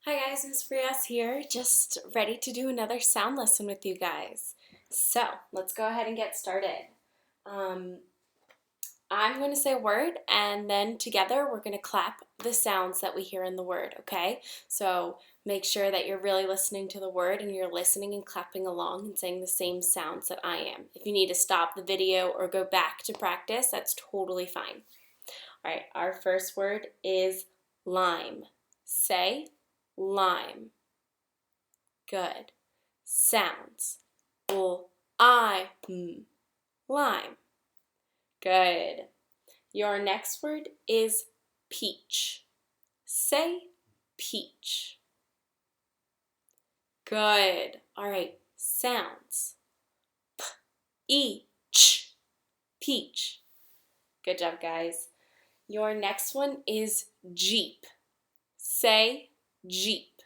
Hi guys, Miss Frias here, just ready to do another sound lesson with you guys. So let's go ahead and get started. I'm going to say a word and then together we're going to clap the sounds that we hear in the word, okay? So make sure that you're really listening to the word and you're listening and clapping along and saying the same sounds that I am. If you need to stop the video or go back to practice, that's totally fine. All right, our first word is lime. Say lime. Good. Sounds. Lime. Good. Your next word is peach. Say peach. Good. All right. Sounds. P-E-ch. Peach. Good job, guys. Your next one is Jeep. Say Jeep.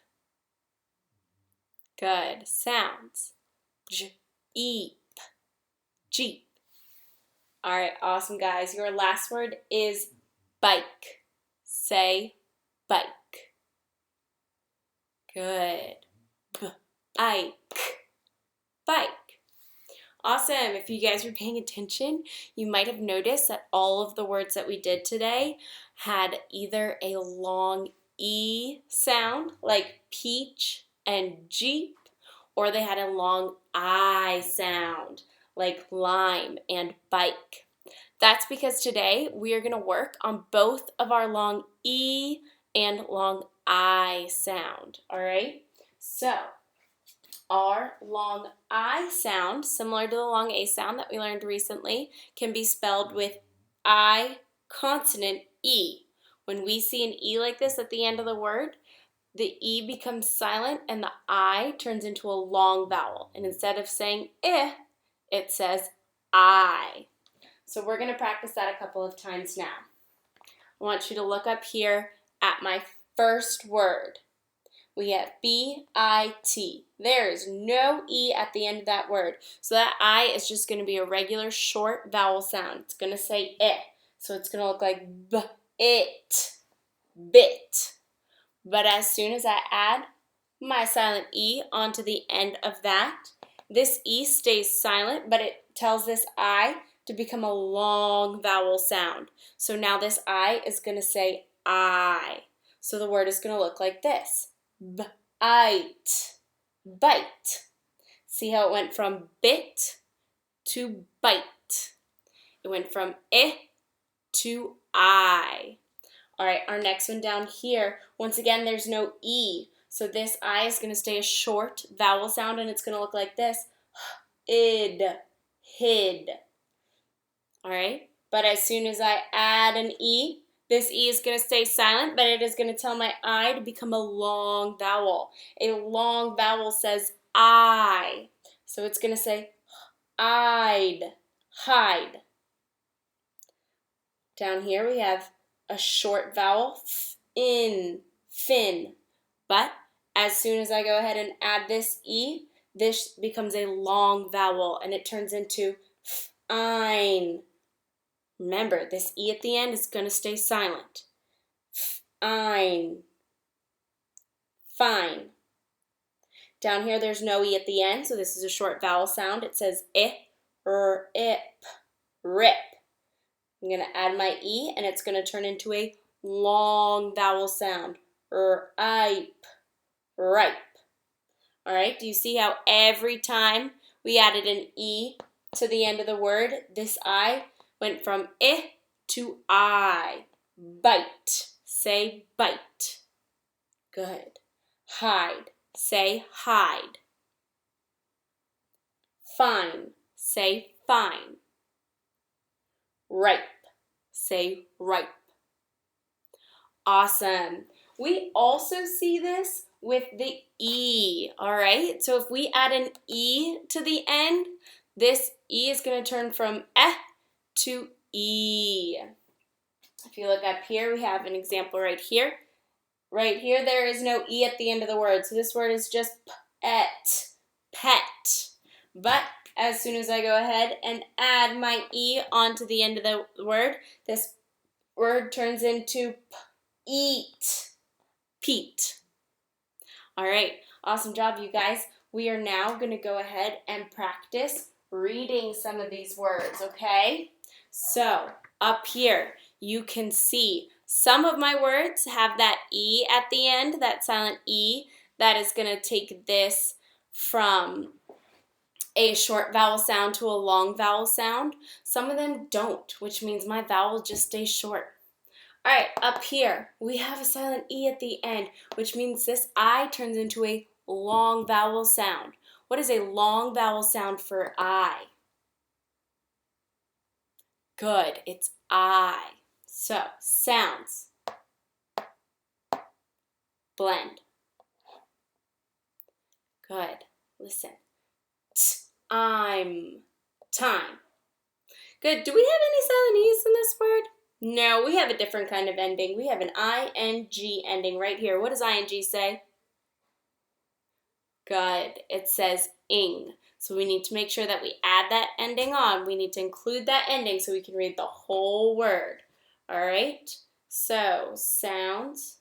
Good. Sounds. Jeep. Jeep. All right, awesome, guys. Your last word is bike. Say bike. Good. Bike. Bike. Awesome. If you guys were paying attention, you might have noticed that all of the words that we did today had either a long E sound, like peach and Jeep, or they had a long I sound, like lime and bike. That's because today we are going to work on both of our long E and long I sound, all right? So our long I sound, similar to the long A sound that we learned recently, can be spelled with I consonant E. When we see an E like this at the end of the word, the E becomes silent and the I turns into a long vowel. And instead of saying eh, it says I. So we're going to practice that a couple of times now. I want you to look up here at my first word. We have B-I-T. There is no E at the end of that word. So that I is just going to be a regular short vowel sound. It's going to say it. So it's going to look like B-it, bit. But as soon as I add my silent E onto the end of that, this E stays silent, but it tells this I to become a long vowel sound. So now this I is going to say I. So the word is going to look like this. Bite. Bite. See how it went from bit to bite. It went from to I. All right, our next one down here, once again, there's no E. So this I is going to stay a short vowel sound, and it's going to look like this. Id. Hid. All right, but as soon as I add an E, this E is going to stay silent, but it is going to tell my I to become a long vowel. A long vowel says I. So it's going to say I'd, hide. Down here we have a short vowel, in, fin. But as soon as I go ahead and add this E, this becomes a long vowel and it turns into fine. Remember, this E at the end is going to stay silent. Fine. Fine. Down here there's no E at the end, so this is a short vowel sound. It says ip, rip. I'm going to add my E, and it's going to turn into a long vowel sound. Ripe. Ripe. All right, do you see how every time we added an E to the end of the word, this I went from to I. Bite. Say bite. Good. Hide. Say hide. Fine. Say fine. Ripe. Say ripe. Awesome. We also see this with the E, all right? So if we add an E to the end, this E is going to turn from to E. If you look up here, we have an example right here. Right here, there is no E at the end of the word, so this word is just pet. But as soon as I go ahead and add my E onto the end of the word, this word turns into eat, Pete. All right, awesome job, you guys. We are now going to go ahead and practice reading some of these words, okay? So, up here, you can see some of my words have that E at the end, that silent E. That is going to take this from a short vowel sound to a long vowel sound. Some of them don't, which means my vowel just stays short. All right, up here, we have a silent E at the end, which means this I turns into a long vowel sound. What is a long vowel sound for I? Good, it's I. So, sounds. Blend. Good, listen. I'm. Time. Good, do we have any silent E's in this word? No, we have a different kind of ending. We have an ing ending right here. What does ing say? Good. It says ing. So we need to make sure that we add that ending on. We need to include that ending so we can read the whole word. All right? So, sounds.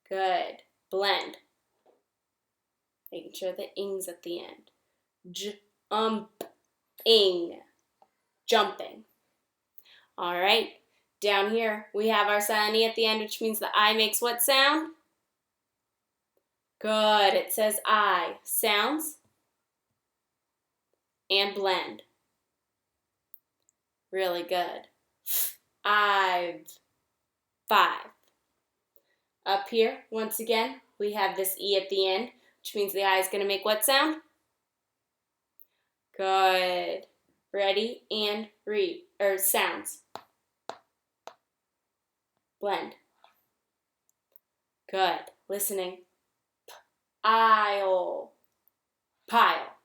Good. Blend. Making sure the ing's at the end. Ing. Jumping. All right. Down here, we have our silent E at the end, which means the I makes what sound? Good. It says I. Sounds. And blend. Really good. I've. 5. Up here, once again, we have this E at the end, which means the I is going to make what sound? Good. Ready and read. Or sounds. Blend. Good. Listening. I'll. Pile.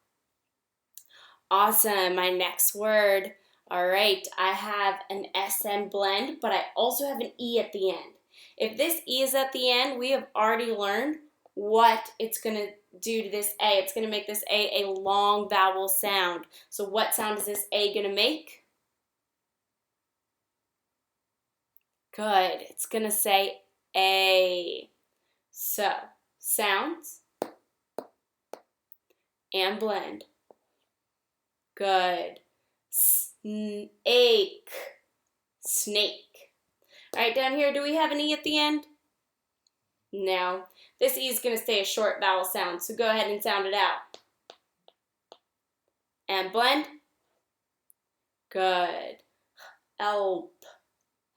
Awesome. My next word. All right. I have an SN blend, but I also have an E at the end. If this E is at the end, we have already learned what it's going to do to this A. It's going to make this A a long vowel sound. So what sound is this A going to make? Good. It's going to say A. So, sounds and blend. Good. Snake. Snake. All right, down here, do we have an E at the end? No. This E is going to stay a short vowel sound, so go ahead and sound it out. And blend. Good. Help.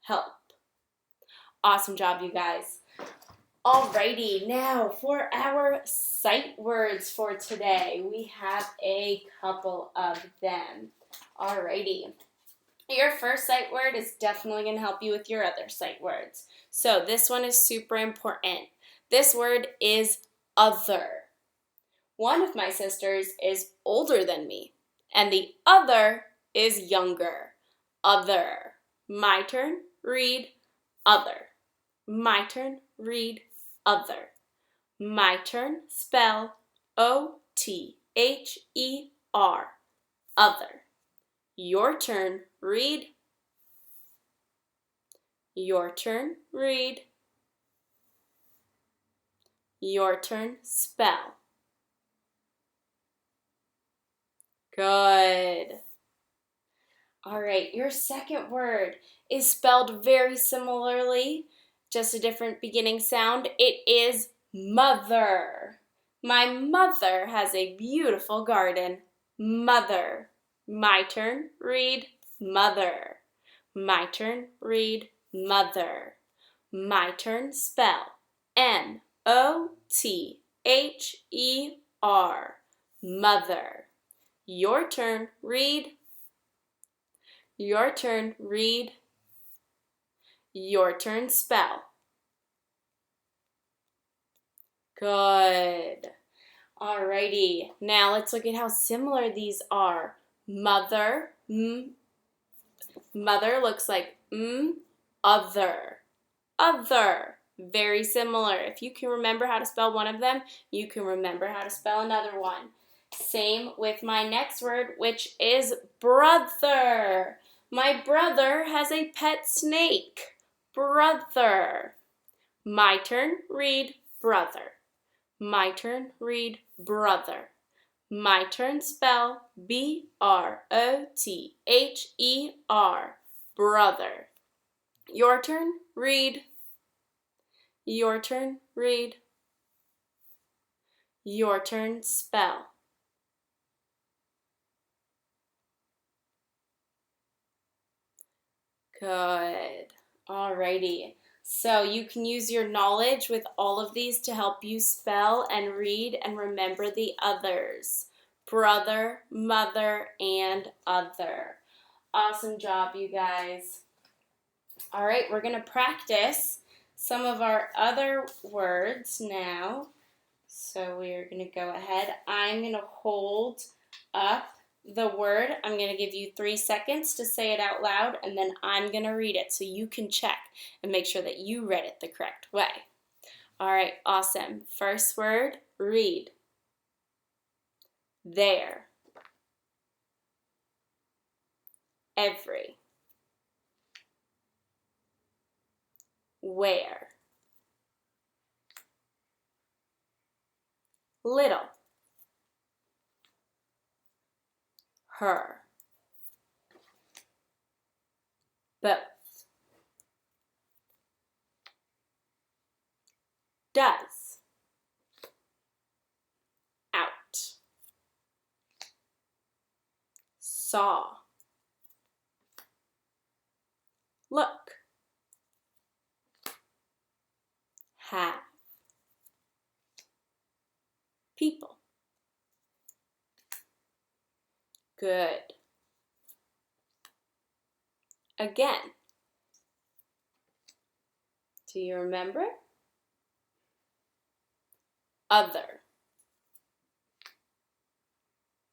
Help. Awesome job, you guys. Alrighty, now for our sight words for today. We have a couple of them. Alrighty. Your first sight word is definitely going to help you with your other sight words. So this one is super important. This word is other. One of my sisters is older than me, and the other is younger. Other. My turn, read other. My turn, read other. My turn, spell O-T-H-E-R. Other. Your turn, read. Your turn, read. Your turn, spell. Good. All right, your second word is spelled very similarly, just a different beginning sound. It is mother. My mother has a beautiful garden. Mother. My turn, read mother. My turn, read mother. My turn, spell M-O-T-H-E-R. Mother. Your turn, read. Your turn, read. Your turn, spell. Good. Alrighty, now let's look at how similar these are. Mother, mother looks like other. Other. Very similar. If you can remember how to spell one of them, you can remember how to spell another one. Same with my next word, which is brother. My brother has a pet snake. brother. My turn, read brother. My turn, read brother. My turn, spell B-R-O-T-H-E-R, brother. Your turn, read. Your turn, read. Your turn, spell. Good. Alrighty. So you can use your knowledge with all of these to help you spell and read and remember the others. Brother, mother, and other. Awesome job, you guys. All right, we're going to practice some of our other words now. So we're going to go ahead. I'm going to hold up the word. I'm going to give you 3 seconds to say it out loud, and then I'm going to read it so you can check and make sure that you read it the correct way. All right, awesome. First word, read. There. Every. Where. Little. Her. Both. Does. Out. Saw. Look. Have. People. Good. Again. Do you remember? Other.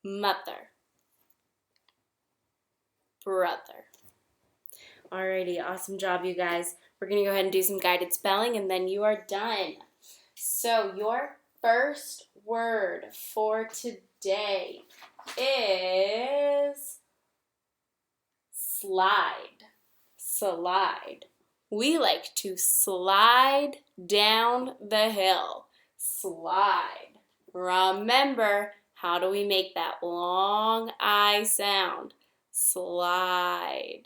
Mother. Brother. Alrighty, awesome job, you guys. We're going to go ahead and do some guided spelling, and then you are done. So your first word for today is slide. Slide. We like to slide down the hill. Slide. Remember, how do we make that long I sound? Slide.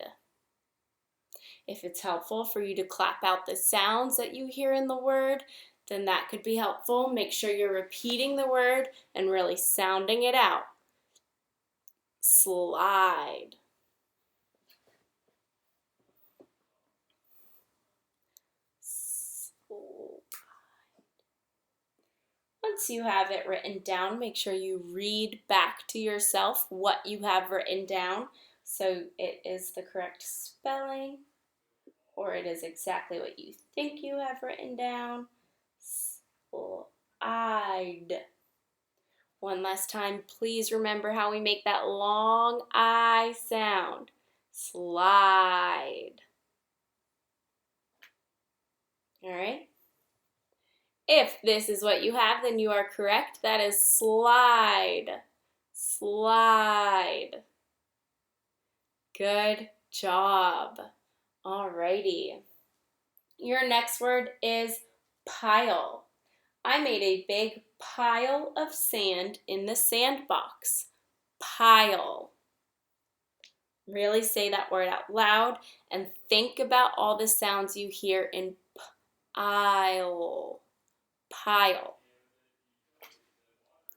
If it's helpful for you to clap out the sounds that you hear in the word, then that could be helpful. Make sure you're repeating the word and really sounding it out. Slide. Once you have it written down, make sure you read back to yourself what you have written down so it is the correct spelling or it is exactly what you think you have written down. Slide. One last time, please remember how we make that long I sound. Slide. All right? If this is what you have, then you are correct. That is slide. Slide. Good job. Alrighty. Your next word is pile. I made a big pile of sand in the sandbox. Pile. Really say that word out loud and think about all the sounds you hear in pile. Pile.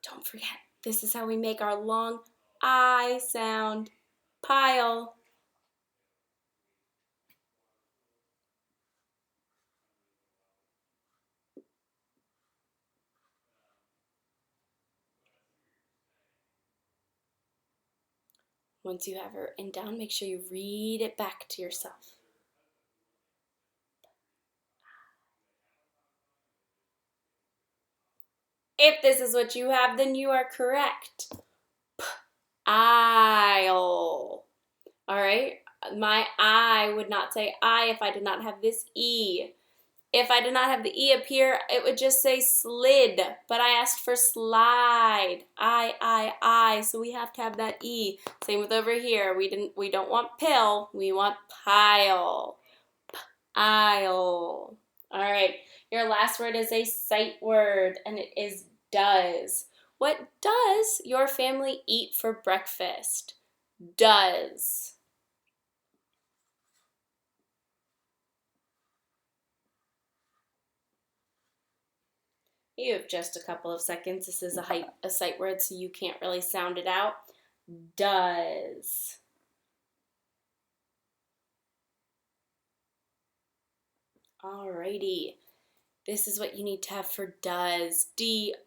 Don't forget, this is how we make our long I sound. Pile. Once you have it written down, make sure you read it back to yourself. If this is what you have, then you are correct. Aisle. All right? My I would not say I if I did not have this E. If I did not have the E up here, it would just say slid, but I asked for slide. I. So we have to have that E. Same with over here. We don't want pill, we want pile. Aisle. All right, your last word is a sight word, and it is does. What does your family eat for breakfast? Does. You have just a couple of seconds. This is a sight word, so you can't really sound it out. Does. Alrighty. This is what you need to have for does. D-O-E-S.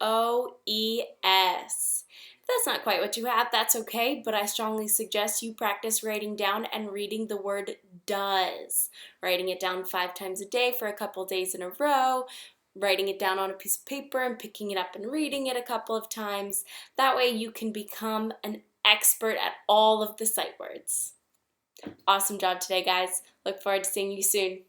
If that's not quite what you have, that's okay, but I strongly suggest you practice writing down and reading the word does. Writing it down 5 times a day for a couple days in a row, writing it down on a piece of paper and picking it up and reading it a couple of times. That way you can become an expert at all of the sight words. Awesome job today, guys. Look forward to seeing you soon.